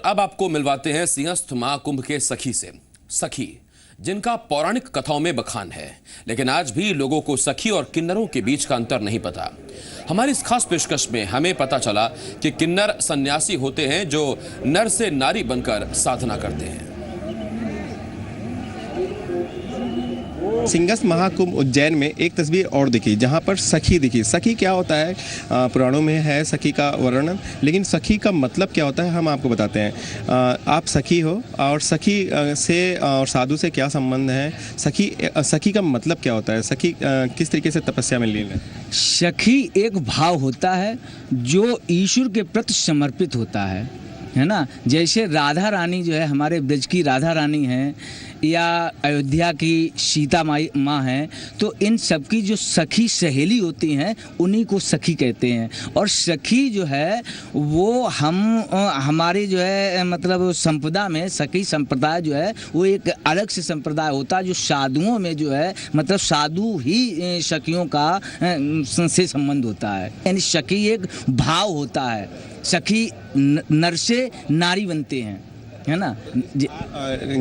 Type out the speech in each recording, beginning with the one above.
अब आपको मिलवाते हैं सिंहस्थ महाकुंभ के सखी से। सखी जिनका पौराणिक कथाओं में बखान है, लेकिन आज भी लोगों को सखी और किन्नरों के बीच का अंतर नहीं पता। हमारी इस खास पेशकश में हमें पता चला कि किन्नर सन्यासी होते हैं जो नर से नारी बनकर साधना करते हैं। सिंहस्थ महाकुंभ उज्जैन में एक तस्वीर और दिखी जहां पर सखी दिखी। सखी क्या होता है, पुराणों में है सखी का वर्णन, लेकिन सखी का मतलब क्या होता है हम आपको बताते हैं। आप सखी हो और सखी से और साधु से क्या संबंध है, सखी का मतलब क्या होता है, सखी किस तरीके से तपस्या में लीन है। सखी एक भाव होता है जो ईश्वर के प्रति समर्पित होता है ना। जैसे राधा रानी जो है, हमारे ब्रज की राधा रानी हैं या अयोध्या की सीता माँ हैं, तो इन सब की जो सखी सहेली होती हैं उन्हीं को सखी कहते हैं। और सखी जो है वो हमारी जो है मतलब संप्रदाय में सखी संप्रदाय जो है वो एक अलग से संप्रदाय होता है जो साधुओं में जो है मतलब साधु ही सखियों का से संबंध होता है। यानी सखी एक भाव होता है। सखी नर से नारी बनते हैं, है ना।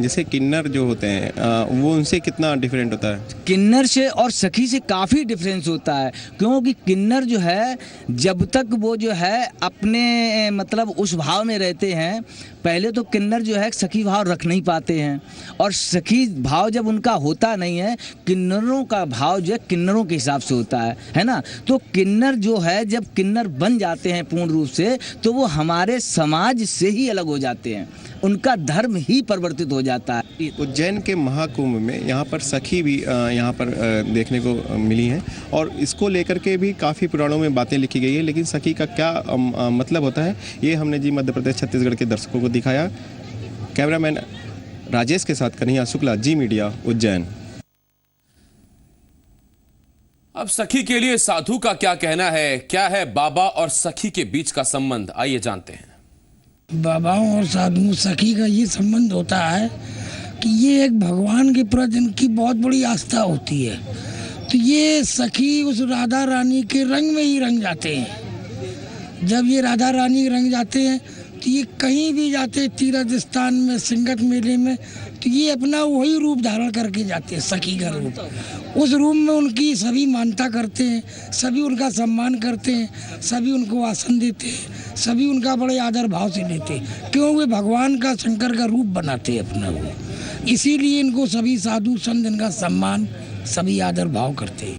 जैसे किन्नर जो होते हैं वो उनसे कितना डिफरेंट होता है। किन्नर से और सखी से काफ़ी डिफरेंस होता है, क्योंकि किन्नर जो है जब तक वो जो है अपने मतलब उस भाव में रहते हैं, पहले तो किन्नर जो है सखी भाव रख नहीं पाते हैं, और सखी भाव जब उनका होता नहीं है, किन्नरों का भाव जो है किन्नरों के हिसाब से होता है ना। तो किन्नर जो है जब किन्नर बन जाते हैं पूर्ण रूप से, तो वो हमारे समाज से ही अलग हो जाते हैं, उनका धर्म ही परिवर्तित हो जाता है। उज्जैन के महाकुंभ में यहाँ पर सखी भी यहाँ पर देखने को मिली हैं, और इसको लेकर के भी काफ़ी पुराणों में बातें लिखी गई है, लेकिन सखी का क्या मतलब होता है ये हमने जी मध्य प्रदेश छत्तीसगढ़ के दर्शकों को दिखाया। कैमरामैन राजेश के साथ कन्हैया शुक्ला, जी मीडिया, उज्जैन। अब सखी के लिए साधु का क्या कहना है, क्या है बाबा और सखी के बीच का संबंध, आइए जानते हैं। बाबाओं और साधु सखी का ये संबंध होता है कि ये एक भगवान के प्रति इनकी बहुत बड़ी आस्था होती है। तो ये सखी उस राधा रानी के रंग में ही रंग जाते हैं। जब ये राधा रानी रंग जाते हैं तो ये कहीं भी जाते, तीर्थ स्थान में, सिंगत मेले में, तो ये अपना वही रूप धारण करके जाते हैं, सखी का रूप। उस रूप में उनकी सभी मानता करते हैं, सभी उनका सम्मान करते हैं, सभी उनको आसन देते हैं, सभी उनका बड़े आदर भाव से लेते हैं, क्यों वे भगवान का शंकर का रूप बनाते हैं अपना वो। इसीलिए इनको सभी साधु संत इनका सम्मान, सभी आदर भाव करते हैं।